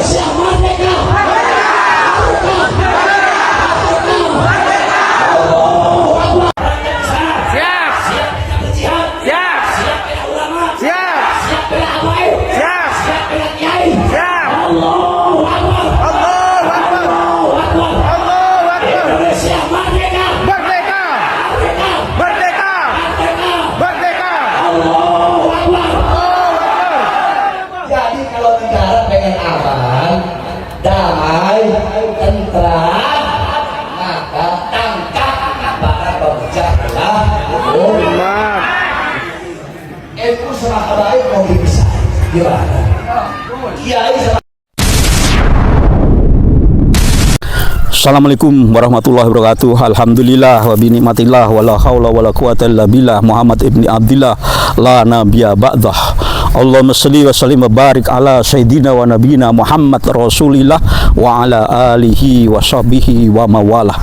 Indonesia merdeka. Damai, tentram, maka tangkap para pemecah belah. NU sama kabaib mau dipisah. Gimana? Kiai sama. Assalamualaikum warahmatullahi wabarakatuh. Alhamdulillah wa bi nikmatillah wala haula wala quwata illa billah. Muhammad ibni Abdillah la nabiyya ba'dah. Allahumma salli wa sallim wa barik ala sayyidina wa nabiyina Muhammad Rasulillah wa ala alihi wa sahbihi wa mawalah.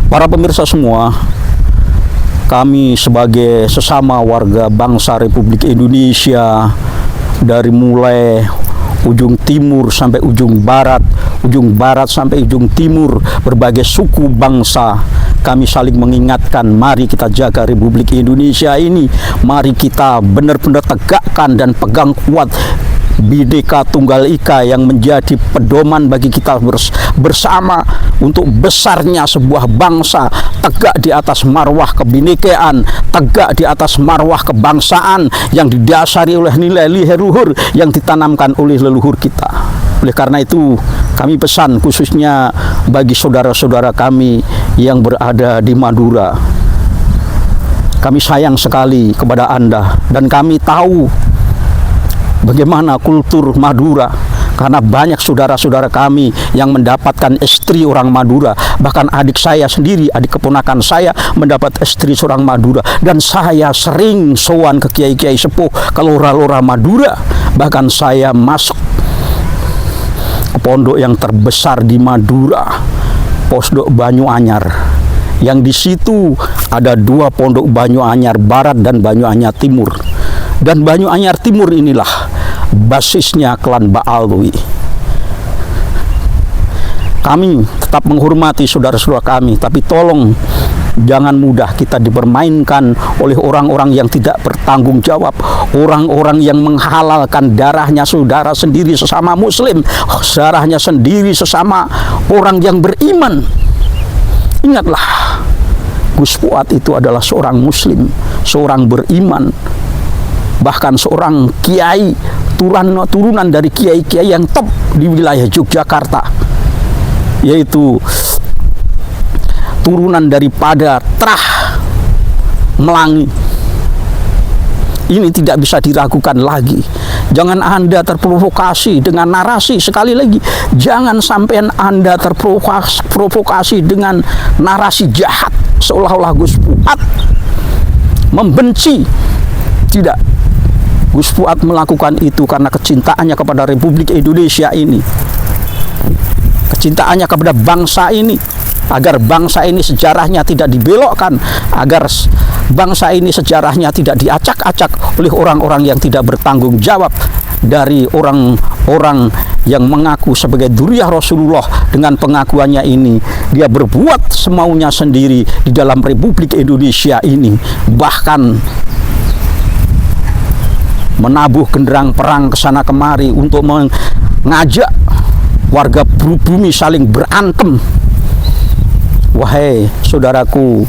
Para pemirsa semua, kami sebagai sesama warga bangsa Republik Indonesia, dari mulai ujung timur sampai ujung barat sampai ujung timur, berbagai suku bangsa, kami saling mengingatkan, mari kita jaga Republik Indonesia ini, mari kita benar-benar tegakkan dan pegang kuat Bhinneka Tunggal Ika yang menjadi pedoman bagi kita bersama untuk besarnya sebuah bangsa, tegak di atas marwah kebinekaan, tegak di atas marwah kebangsaan yang didasari oleh nilai-nilai luhur yang ditanamkan oleh leluhur kita. Oleh karena itu, kami pesan khususnya bagi saudara-saudara kami yang berada di Madura. Kami sayang sekali kepada Anda dan kami tahu bagaimana kultur Madura, karena banyak saudara-saudara kami yang mendapatkan istri orang Madura. Bahkan adik saya sendiri, adik keponakan saya mendapat istri seorang Madura. Dan saya sering sowan ke kiai-kiai sepuh, ke lora-lora Madura. Bahkan saya masuk ke pondok yang terbesar di Madura, Pondok Banyu-Anyar, yang di situ ada dua pondok Banyu-Anyar Barat dan Banyu-Anyar Timur. Dan Banyu-Anyar Timur inilah basisnya klan Ba'alwi. Kami tetap menghormati saudara-saudara kami, tapi tolong jangan mudah kita dipermainkan oleh orang-orang yang tidak bertanggung jawab, orang-orang yang menghalalkan darahnya saudara sendiri sesama muslim, darahnya sendiri sesama orang yang beriman. Ingatlah, Gus Fuad itu adalah seorang muslim, seorang beriman, bahkan seorang kiai, turunan dari kiai-kiai yang top di wilayah Yogyakarta, yaitu turunan daripada Trah Melangi. Ini tidak bisa diragukan lagi. Jangan Anda terprovokasi dengan narasi, sekali lagi, jangan sampai Anda terprovokasi dengan narasi jahat seolah-olah Gus Fuad membenci. Tidak, Gus Fuad melakukan itu karena kecintaannya kepada Republik Indonesia ini, kecintaannya kepada bangsa ini, agar bangsa ini sejarahnya tidak dibelokkan, agar bangsa ini sejarahnya tidak diacak-acak oleh orang-orang yang tidak bertanggung jawab, dari orang-orang yang mengaku sebagai dzurriyyah Rasulullah. Dengan pengakuannya ini, dia berbuat semaunya sendiri di dalam Republik Indonesia ini, bahkan menabuh genderang perang ke sana kemari untuk mengajak warga bumi saling berantem. Wahai saudaraku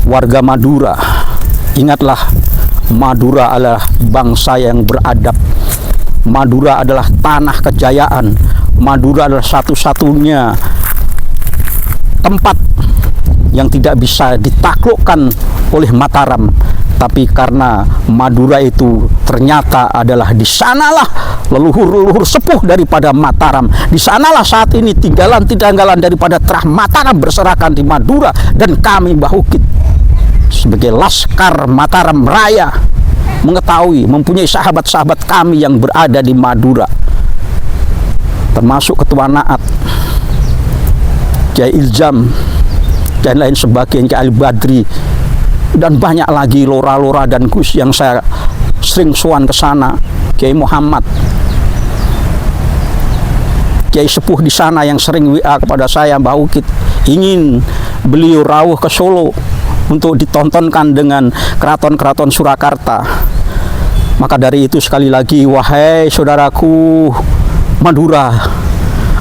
warga Madura, ingatlah, Madura adalah bangsa yang beradab. Madura adalah tanah kejayaan. Madura adalah satu-satunya tempat yang tidak bisa ditaklukkan oleh Mataram. Tapi karena Madura itu ternyata adalah di sanalah leluhur-leluhur sepuh daripada Mataram. Di sanalah saat ini tinggalan-tinggalan daripada Trah Mataram berserakan di Madura. Dan kami Bahukit sebagai Laskar Mataram Raya mengetahui, mempunyai sahabat-sahabat kami yang berada di Madura, termasuk Ketua Naat, Kiai Iljam, dan lain sebagainya, Kiai Badri, dan banyak lagi lora-lora dan gus yang saya sering sowan ke sana, Kiai Muhammad. Kiai Sepuh di sana yang sering WA kepada saya, Mbah Ukit, ingin beliau rawuh ke Solo untuk ditontonkan dengan keraton-keraton Surakarta. Maka dari itu sekali lagi, wahai saudaraku Madura,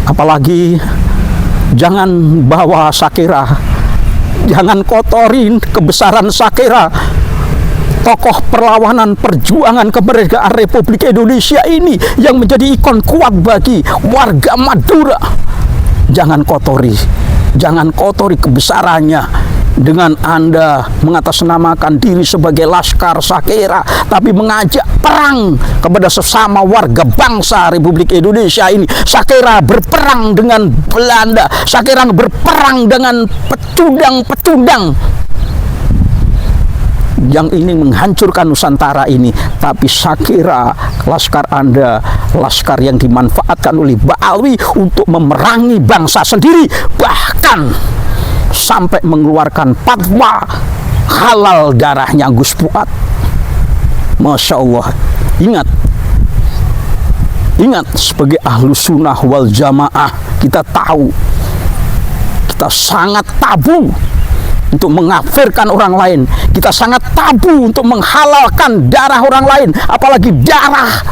apalagi jangan bawa Sakera, jangan kotorin kebesaran Sakera, tokoh perlawanan perjuangan kemerdekaan Republik Indonesia ini yang menjadi ikon kuat bagi warga Madura. Jangan kotori kebesarannya dengan Anda mengatasnamakan diri sebagai Laskar Sakera, tapi mengajak perang kepada sesama warga bangsa Republik Indonesia ini. Sakera berperang dengan Belanda, Sakera berperang dengan pecundang-pecundang yang ingin menghancurkan Nusantara ini. Tapi Sakera, laskar Anda, laskar yang dimanfaatkan oleh Ba'alwi untuk memerangi bangsa sendiri, bahkan sampai mengeluarkan fatwa halal darahnya Gus Fuad. Masya Allah. Ingat, sebagai ahlu sunnah wal jamaah, kita tahu kita sangat tabu untuk mengafirkan orang lain. Kita sangat tabu untuk menghalalkan darah orang lain, apalagi darah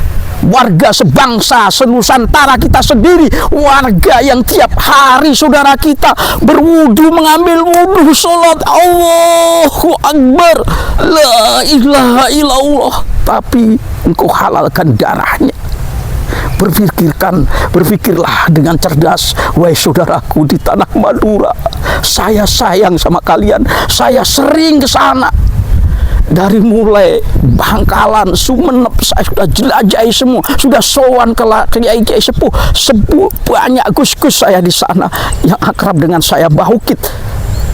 warga sebangsa senusantara kita sendiri, warga yang tiap hari saudara kita berwudu, mengambil wudu, sholat, Allahu Akbar, la ilaha illallah, tapi engkau halalkan darahnya. Berpikirlah dengan cerdas, wahai saudaraku di tanah Madura. Saya sayang sama kalian, saya sering ke sana. Dari mulai Bangkalan, Sumenep, saya sudah jelajahi semua, sudah sowan ke Kiai Sepuh, banyak gus-gus saya di sana yang akrab dengan saya, Mbah Ukit,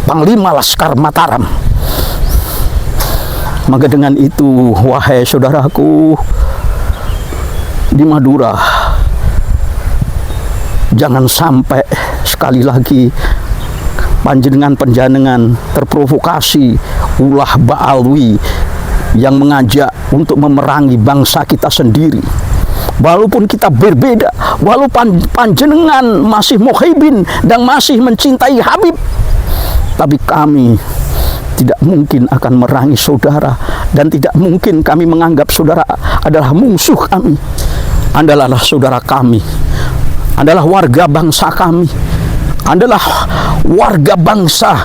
Panglima Laskar Mataram. Maka dengan itu, wahai saudaraku di Madura, jangan sampai sekali lagi panjenengan terprovokasi ulah Ba'alwi yang mengajak untuk memerangi bangsa kita sendiri. Walaupun kita berbeda, walaupun panjenengan masih Muhibin dan masih mencintai Habib, tapi kami tidak mungkin akan merangi saudara, dan tidak mungkin kami menganggap saudara adalah musuh kami. Anda adalah saudara kami, adalah warga bangsa kami, adalah warga bangsa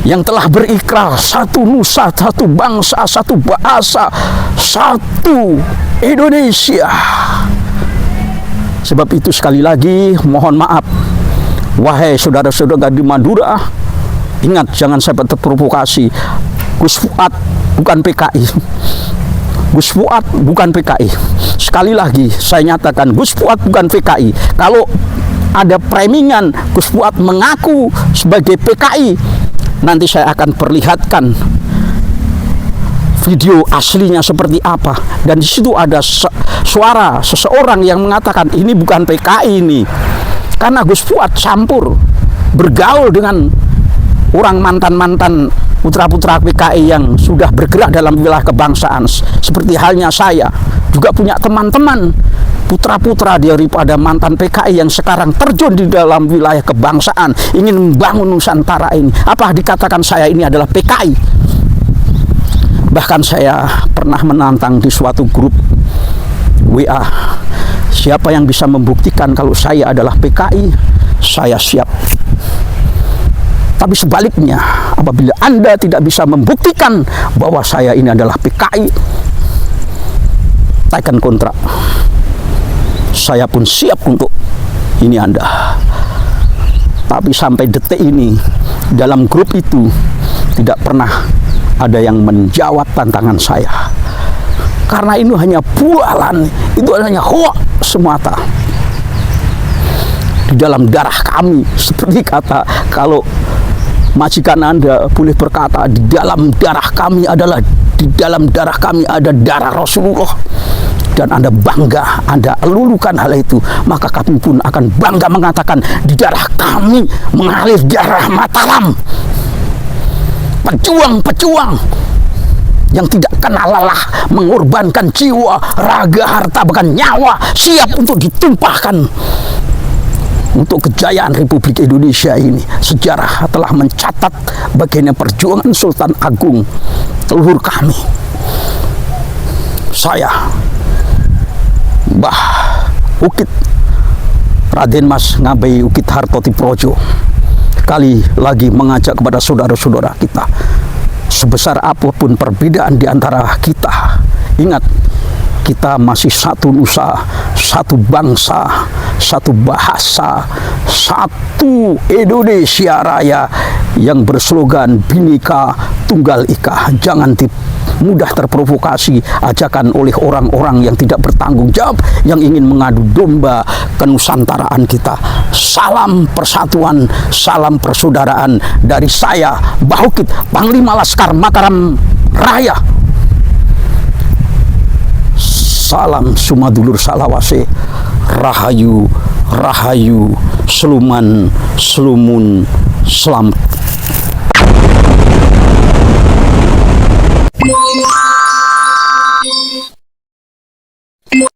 yang telah berikrar satu nusa, satu bangsa, satu bahasa, satu Indonesia. Sebab itu sekali lagi mohon maaf, wahai saudara-saudara di Madura, ingat jangan sampai terprovokasi. Gus Fuad bukan PKI. Gus Fuad bukan PKI. Sekali lagi saya nyatakan, Gus Fuad bukan PKI. Kalau ada premingan Gus Fuad mengaku sebagai PKI, nanti saya akan perlihatkan video aslinya seperti apa. Dan di situ ada suara seseorang yang mengatakan ini bukan PKI ini, karena Gus Fuad campur bergaul dengan orang mantan-mantan putra-putra PKI yang sudah bergerak dalam wilayah kebangsaan. Seperti halnya saya juga punya teman-teman putra-putra daripada mantan PKI yang sekarang terjun di dalam wilayah kebangsaan, ingin membangun Nusantara ini. Apa dikatakan saya ini adalah PKI? Bahkan saya pernah menantang di suatu grup WA, siapa yang bisa membuktikan kalau saya adalah PKI, saya siap. Tapi sebaliknya, apabila Anda tidak bisa membuktikan bahwa saya ini adalah PKI, tekan kontrak. Saya pun siap untuk ini Anda. Tapi sampai detik ini, dalam grup itu tidak pernah ada yang menjawab tantangan saya. Karena ini hanya bualan, itu hanya hoax semata. Di dalam darah kami, seperti kata, kalau majikan Anda boleh berkata, di dalam darah kami adalah, di dalam darah kami ada darah Rasulullah, dan Anda bangga, Anda lulukan hal itu, maka kami pun akan bangga mengatakan di darah kami mengalir darah Mataram. Pejuang-pejuang yang tidak kenal lelah, mengorbankan jiwa, raga, harta, bahkan nyawa, siap untuk ditumpahkan untuk kejayaan Republik Indonesia ini. Sejarah telah mencatat bagaimana perjuangan Sultan Agung leluhur kami. Saya, Mbah Ukit Raden Mas Ngabai Ukit Hartodiprojo, kali lagi mengajak kepada saudara-saudara kita, sebesar apapun perbedaan di antara kita, ingat, kita masih satu nusa, satu bangsa, satu bahasa, satu Indonesia Raya yang berslogan Bhinneka Tunggal Ika. Jangan mudah terprovokasi ajakan oleh orang-orang yang tidak bertanggung jawab, yang ingin mengadu domba kenusantaraan kita. Salam persatuan, salam persaudaraan dari saya, Mbah Ukit, Panglima Laskar Mataram Raya. Salam Sumadulur Salawase, Rahayu, Rahayu, Seluman, Selumun, Selamat.